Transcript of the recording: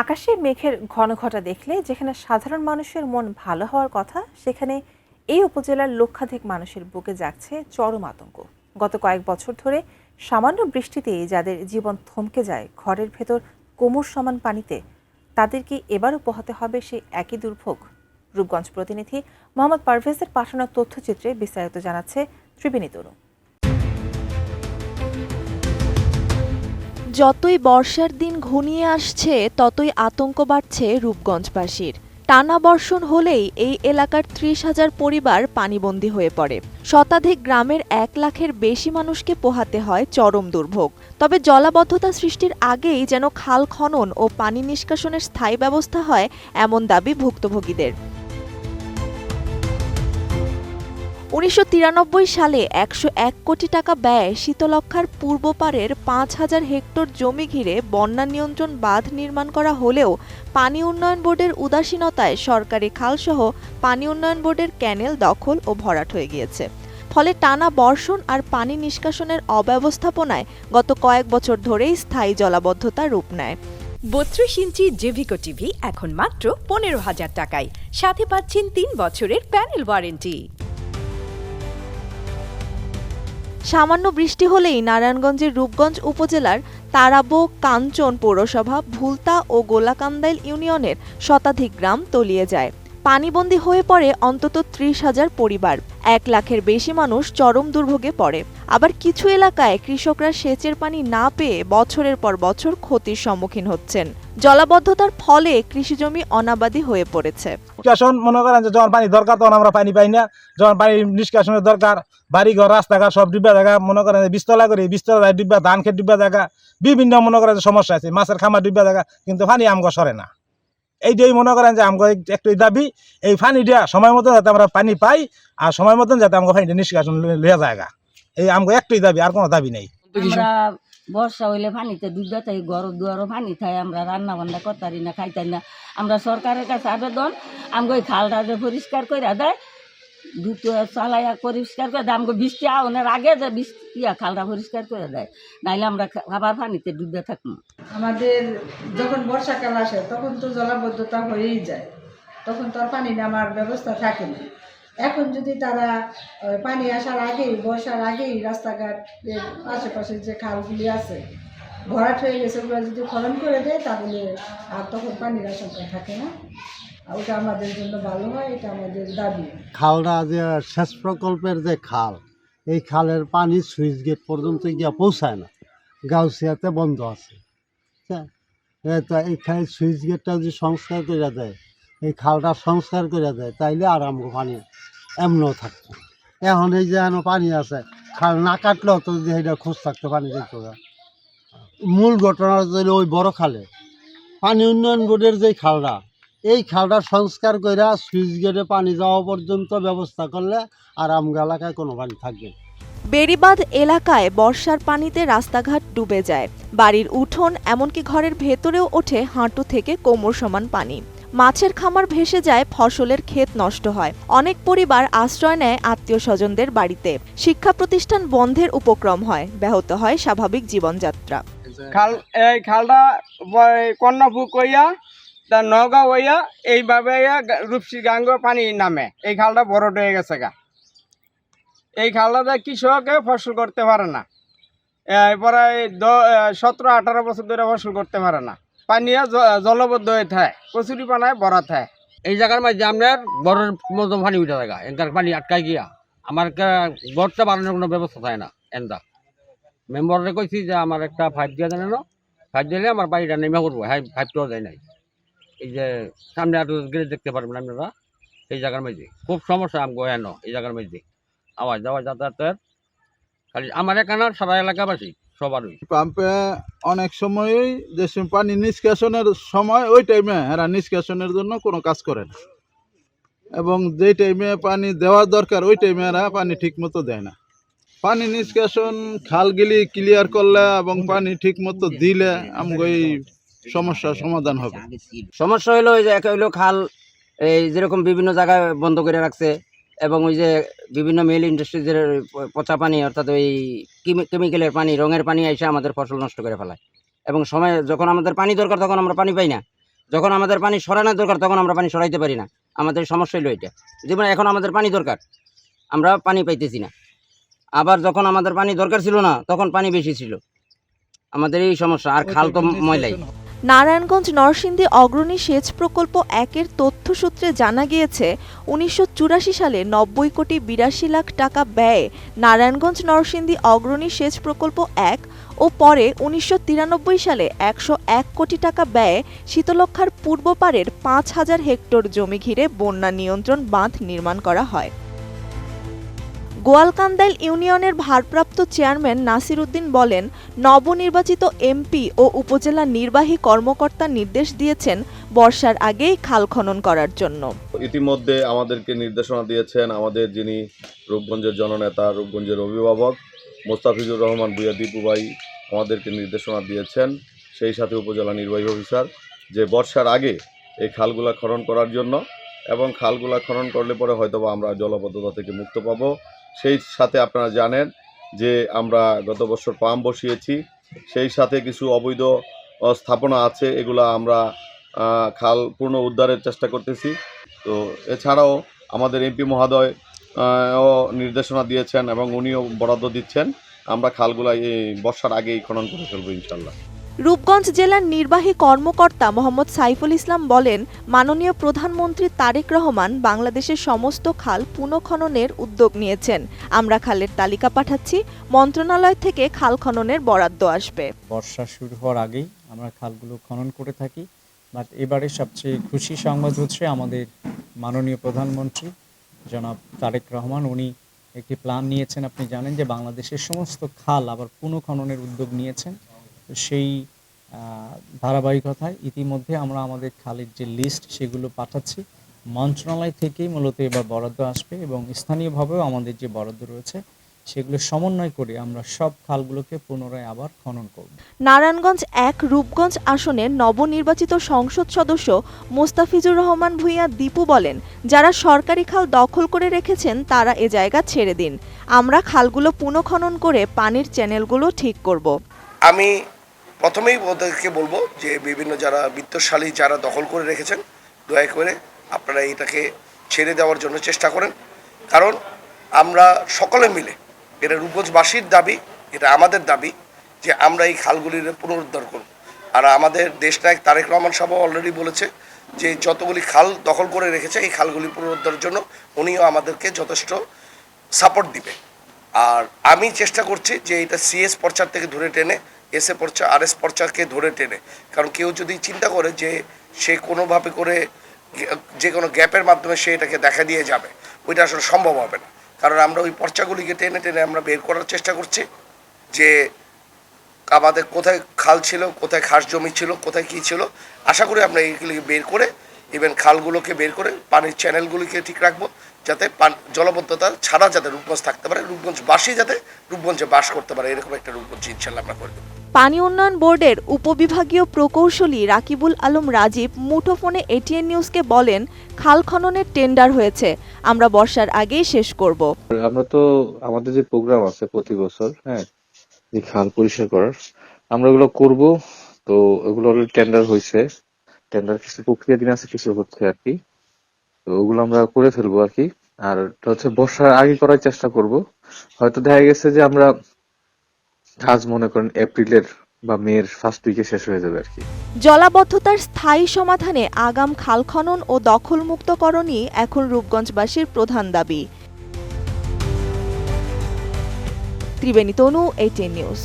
আকাশে মেঘের ঘনঘটা দেখলে যেখানে সাধারণ মানুষের মন ভালো হওয়ার কথা, সেখানে এই উপজেলার লক্ষাধিক মানুষের বুকে জাগছে চরম আতঙ্ক। গত কয়েক বছর ধরে সামান্য বৃষ্টিতেই যাদের জীবন থমকে যায় ঘরের ভেতর কোমর সমান পানিতে, তাদের কি এবারও পোহাতে হবে সেই একই দুর্ভোগ? রূপগঞ্জ প্রতিনিধি মোহাম্মদ পারভেজের পাঠানো তথ্যচিত্রে বিস্তারিত জানাচ্ছে ত্রিবেণী তরু। যতই বর্ষার দিন ঘনিয়ে আসছে ততই আতঙ্ক বাড়ছে রূপগঞ্জবাসীর। টানা বর্ষণ হলেই এই এলাকার ৩০,০০০ পরিবার পানিবন্দী হয়ে পড়ে। শতাধিক গ্রামের ১ লাখের বেশি মানুষকে পোহাতে হয় চরম দুর্ভোগ। তবে জলাবদ্ধতা সৃষ্টির আগেই যেন খাল খনন ও পানি নিষ্কাশনের স্থায়ী ব্যবস্থা হয়, এমন দাবি ভুক্তভোগীদের। ১৯৯৩ সালে ১০১ কোটি টাকা ব্যয়ে শীতলক্ষ্যার পূর্ব পারের ৫,০০০ হেক্টর জমি ঘিরে বন্যা নিয়ন্ত্রণ বাঁধ নির্মাণ করা হলেও পানি উন্নয়ন বোর্ডের উদাসীনতায় সরকারি খালসহ পানি উন্নয়ন বোর্ডের ক্যানেল দখল ও ভরাট হয়ে গিয়েছে। ফলে টানা বর্ষণ আর পানি নিষ্কাশনের অব্যবস্থাপনায় গত কয়েক বছর ধরেই স্থায়ী জলাবদ্ধতা রূপ নেয়। ৩২ ইঞ্চি জেভিকো টিভি এখন মাত্র ১৫,০০০ টাকায়, সাথে পাচ্ছেন ৩ বছরের প্যানেল ওয়ারেন্টি। সামান্য বৃষ্টি হলেই নারায়ণগঞ্জের রূপগঞ্জ উপজেলার তারাবো, কাঞ্চন পৌরসভা, ভুলতা ও গোলাকান্দাইল ইউনিয়নের শতাধিক গ্রাম তলিয়ে যায়। পানিবন্দী হয়ে পড়ে অন্তত ৩০,০০০ পরিবার। ১ লাখের বেশি মানুষ চরম দুর্ভোগে পড়ে। আবার কিছু এলাকায় কৃষকরা সেচের পানি না পেয়ে বছরের পর বছর ক্ষতির সম্মুখীন হচ্ছেন। জলাবদ্ধতার ফলে কৃষিজমি অনাবাদি হয়ে পড়েছে। নিষ্কাশন মনে করেন যে যখন পানি দরকার তখন আমরা পানি পাই না, যখন পানি নিষ্কাশনের দরকার বাড়িঘর রাস্তাঘাট সব ডিব্বা জায়গা, মনে করেন বিস্তলা করে বিস্তলা ডিব্বা, ধান খেত ডিব্বা জায়গা, বিভিন্ন মনে করেন যে সমস্যা আছে, মাছের খামার ডিব্বা জায়গা, কিন্তু পানি আমগো সরে না। এইটাই মনে করেন যে আমগো একটাই দাবি, এই পানিটা সময় মতো যাতে আমরা পানি পাই আর সময় মতন যাতে আমগো পানিটা নিষ্কাশন লিয়া জায়গা, এই আমগো একটাই দাবি, আর কোনো দাবি নেই। আমরা বর্ষা হইলে পানিতে ডুববে তাই ঘর দুয়ারও পানি থাকে, আমরা রান্না বান্না করতারি না, খাইতারি না। আমরা সরকারের কাছে আবেদন, আমগো এই খালটা যে পরিষ্কার করে দেয়, দুটো চালাইয়া পরিষ্কার করে দেয়, আমগো বৃষ্টি আওনের আগে যে খালটা পরিষ্কার করে দেয়, নাইলে আমরা আবার পানিতে ডুববে থাকবো। আমাদের যখন বর্ষাকাল আসে তখন তো জলাবদ্ধতা হয়েই যায়, তখন তো আর পানি নেওয়ার ব্যবস্থা থাকে না। এখন যদি তারা পানি আসার আগেই, বর্ষার আগেই রাস্তাঘাটের আশেপাশে যে খালগুলি আছে ভরাট হয়ে গেছে, ওগুলো যদি খনন করে দেয় তাহলে আর তখন পানির আশঙ্কা থাকে না। ওটা আমাদের জন্য ভালো হয়, এটা আমাদের দাবি। খালটা যে সেচ প্রকল্পের যে খাল, এই খালের পানি সুইচ গেট পর্যন্ত গিয়ে পৌঁছায় না, গাউসিয়াতে বন্ধ আছে। তো এইখানে সুইচ গেটটা যদি সংস্কার করে দেয়, এই খালটা সংস্কার করে দেয়, তাইলে আর আমগো পানি এমনও থাকতো। এখন এই যে পানি আছে, খাল না কাটলেও তো যদি এটা খোঁজ থাকতো পানি দেখতো। মূল ঘটনা যদি ওই বড় খালে পানি উন্নয়ন বোর্ডের যে খালটা, এই খালটা সংস্কার করে সুইচ গেটে পানি যাওয়া পর্যন্ত ব্যবস্থা করলে আর আমগো এলাকায় কোনো পানি থাকবে না। বেড়িবাঁধ এলাকায় বর্ষার পানিতে রাস্তাঘাট ডুবে যায়, বাড়ির উঠোন এমনকি ঘরের ভেতরেও ওঠে হাঁটু থেকে কোমর সমান পানি। মাছের খামার ভেসে যায়, ফসলের ক্ষেত নষ্ট হয়। অনেক পরিবার আশ্রয় নেয় আত্মীয় স্বজনদের বাড়িতে। শিক্ষা প্রতিষ্ঠান বন্ধের উপক্রম হয়, ব্যাহত হয় স্বাভাবিক জীবনযাত্রা। এই খালটা কন্যাপুর কইয়া তার নগাঁও হইয়া এইভাবে রূপসী গাঙ্গ পানি নামে, এই খালটা বড় হয়ে গেছে গা। এই খালটাতে কৃষকে ফসল করতে পারে না, প্রায় 17-18 বছর ধরে ফসল করতে পারে না, পানি জলবদ্ধ হয়ে থাকে, কচুরি পানায় ভরা থাকে। এই জায়গার মাঝে আপনার বড়ের মতো পানি উঠে জায়গা, এনকার পানি আটকায় গিয়া আমার গড়টা বানানোর কোনো ব্যবস্থা থাকে না। এনদা মেম্বারে কইছি যে আমার একটা 5 দিয়ে দেন, 5 দিলে আমার বাড়িটা নেমে করবো, হ্যাঁ 5টাও দেয় নাই। এই যে সামনে আর গেলে দেখতে পারবেন আপনারা, এই জায়গার মধ্যে খুব সমস্যা আমি এনো, এই জায়গার মধ্যে আওয়াজ যাওয়া যাতায়াতের খালি আমার এখানে সারা এলাকাবাসী সবারই। পাম্পে অনেক সময়ই যে পানি নিষ্কাশনের সময় ওই টাইমে এরা নিষ্কাশনের জন্য কোনো কাজ করে না, এবং যেই টাইমে পানি দেওয়ার দরকার ওই টাইমে এরা পানি ঠিক মতো দেয় না। পানি নিষ্কাশন খালগুলি ক্লিয়ার করলে এবং পানি ঠিক মতো দিলে আমাকে এই সমস্যার সমাধান হবে। সমস্যা হলো ওই যে এক হইলো খাল এই যেরকম বিভিন্ন জায়গায় বন্ধ করে রাখছে, এবং ওই যে বিভিন্ন মিল ইন্ডাস্ট্রিজের পচা পানি, অর্থাৎ ওই কেমিক্যালের পানি, রঙের পানি এসে আমাদের ফসল নষ্ট করে ফেলায়, এবং সময় যখন আমাদের পানি দরকার তখন আমরা পানি পাই না। যখন আমাদের পানি সরানোর দরকার তখন আমরা পানি সরাইতে পারি না। আমাদের সমস্যা হলো এটা, যেমন এখন আমাদের পানি দরকার, আমরা পানি পাইতেছি না। আবার যখন আমাদের পানি দরকার ছিল না তখন পানি বেশি ছিল। আমাদের এই সমস্যা। আর খাল তো ময়লাই। নারায়ণগঞ্জ নরসিংদী অগ্রণী সেচ প্রকল্প 1-এর তথ্যসূত্রে জানা গিয়েছে 1984 সালে 90 কোটি 82 লাখ টাকা ব্যয়ে নারায়ণগঞ্জ নরসিংদী অগ্রণী সেচ প্রকল্প 1 ও পরে 1993 সালে 101 কোটি টাকা ব্যয়ে শীতলক্ষ্যার পূর্ব পাড়ের 5000 হেক্টর জমি ঘিরে বন্যা নিয়ন্ত্রণ বাঁধ নির্মাণ করা হয়। গোয়ালকান্দাইল ইউনিয়নের ভারপ্রাপ্ত চেয়ারম্যান নাসির উদ্দিন বলেন, নবনির্বাচিত এমপি ও উপজেলা নির্বাহী কর্মকর্তা নির্দেশ দিয়েছেন বর্ষার আগেই খাল খনন করার জন্য। ইতিমধ্যে আমাদেরকে নির্দেশনা দিয়েছেন আমাদের যিনি রূপগঞ্জের জননেতা, রূপগঞ্জের অভিভাবক মোস্তাফিজুর রহমান ভূঁইয়া দীপু ভাই আমাদেরকে নির্দেশনা দিয়েছেন, সেই সাথে উপজেলা নির্বাহী অফিসার, যে বর্ষার আগে এই খালগুলা খনন করার জন্য, এবং খালগুলা খনন করলে পরে হয়তোবা আমরা জলাবদ্ধতা থেকে মুক্ত পাবো। সেই সাথে আপনারা জানেন যে আমরা গত বছর পাম্প বসিয়েছি, সেই সাথে কিছু অবৈধ স্থাপনা আছে, এগুলা আমরা খাল পূর্ণ উদ্ধারের চেষ্টা করতেছি। তো এছাড়াও আমাদের এমপি মহোদয় নির্দেশনা দিয়েছেন এবং উনিও বরাদ্দ দিচ্ছেন, আমরা খালগুলা এই বর্ষার আগেই খনন করে ফেলবো ইনশাল্লাহ। রূপগঞ্জ জেলার নির্বাহী কর্মকর্তা মোহাম্মদ সাইফুল ইসলাম বলেন, মাননীয় প্রধানমন্ত্রী তারেক রহমান বাংলাদেশের সমস্ত খাল পুনঃখননের উদ্যোগ নিয়েছেন। আমরা খালের তালিকা পাঠাচ্ছি, মন্ত্রণালয় থেকে খাল খননের বরাদ্দ আসবে। বর্ষা শুরু হওয়ার আগেই আমরা খালগুলো খনন করে থাকি। বাট এবারে সবচেয়ে খুশি সংবাদ হচ্ছে আমাদের মাননীয় প্রধানমন্ত্রী জনাব তারেক রহমান, উনি একটি প্ল্যান নিয়েছেন। আপনি জানেন যে বাংলাদেশের সমস্ত খাল আবার পুনঃখননের উদ্যোগ নিয়েছেন। সেই ধারাবাহিকতায় ইতিমধ্যে আমরা আমাদের খালের যে লিস্ট সেগুলো পাঠাচ্ছি। মন্ত্রণালয় থেকেই মূলত এবার বরাদ্দ আসবে এবং স্থানীয়ভাবেও আমাদের যে বরাদ্দ রয়েছে সেগুলো সমন্বয় করে আমরা সব খালগুলোকে পুনরায় আবার খনন করব। নারায়ণগঞ্জ 1 রূপগঞ্জ আসনের নবনির্বাচিত সংসদ সদস্য মোস্তাফিজুর রহমান ভূঁইয়া দীপু বলেন, যারা সরকারি খাল দখল করে রেখেছেন তারা এ জায়গা ছেড়ে দিন। আমরা খালগুলো পুনঃখনন করে পানির চ্যানেলগুলো ঠিক করব। আমি প্রথমেই ওদেরকে বলবো যে বিভিন্ন যারা বিত্তশালী যারা দখল করে রেখেছেন, দয়া করে আপনারা এটাকে ছেড়ে দেওয়ার জন্য চেষ্টা করেন। কারণ আমরা সকলে মিলে, এটা রূপগঞ্জবাসীর দাবি, এটা আমাদের দাবি যে আমরা এই খালগুলির পুনরুদ্ধার করব। আর আমাদের দেশনায়ক তারেক রহমান সাহেব অলরেডি বলেছে যে যতগুলি খাল দখল করে রেখেছে এই খালগুলি পুনরুদ্ধারের জন্য উনিও আমাদেরকে যথেষ্ট সাপোর্ট দিবে। আর আমি চেষ্টা করছি যে এটা সিএস পর্চার থেকে ধরে টেনে এসএ পর্চা আরএস পর্চাকে ধরে টেনে, কারণ কেউ যদি চিন্তা করে যে সে কোনোভাবে করে যে কোনো গ্যাপের মাধ্যমে সে এটাকে দেখা দিয়ে যাবে, ওইটা আসলে সম্ভব হবে না। কারণ আমরা ওই পর্চাগুলিকে টেনে টেনে আমরা বের করার চেষ্টা করছি যে আমাদের কোথায় খাল ছিল, কোথায় খাস জমি ছিল, কোথায় কী ছিল। আশা করি আমরা এইগুলিকে বের করে, ইভেন খালগুলোকে বের করে পানির চ্যানেলগুলিকে ঠিক রাখবো, যাতে জলবদ্ধতা ছাড়া যাতে রূপগঞ্জ থাকতে পারে, রূপগঞ্জবাসী যাতে রূপগঞ্জে বাস করতে পারে, এরকম একটা রূপগঞ্জ ইনশাল্লাহ আমরা করে দেবো। পানি উন্নয়ন বোর্ডের উপবিভাগীয় প্রকৌশলী রাকিবুল আলম রাজীব মুঠোফোনে এটিএন নিউজকে বলেন, খাল খননের টেন্ডার হয়েছে, আমরা বর্ষার আগেই শেষ করব। আমরা তো আমাদের যে প্রোগ্রাম আছে প্রতি বছর, হ্যাঁ, এই খাল পরিষ্কার করার, আমরা ওগুলো করব। তো ওগুলো অলরেডি টেন্ডার হয়েছে, টেন্ডার কিছু প্রক্রিয়াধীন আছে, কিছু হচ্ছে আর কি। তো ওগুলো আমরা করে ফেলবো আর কি। আর হচ্ছে বর্ষার আগে করার চেষ্টা করব। হয়তো দেখা গেছে যে আমরা কাজ মনে করেন এপ্রিলের বা মের ফার্স্ট উইকে শেষ হয়ে যাবে আর কি। জলাবদ্ধতার স্থায়ী সমাধানে আগাম খাল খনন ও দখলমুক্তকরণই এখন রূপগঞ্জবাসীর প্রধান দাবি। ত্রিবেণী তনু, এটিএন নিউজ।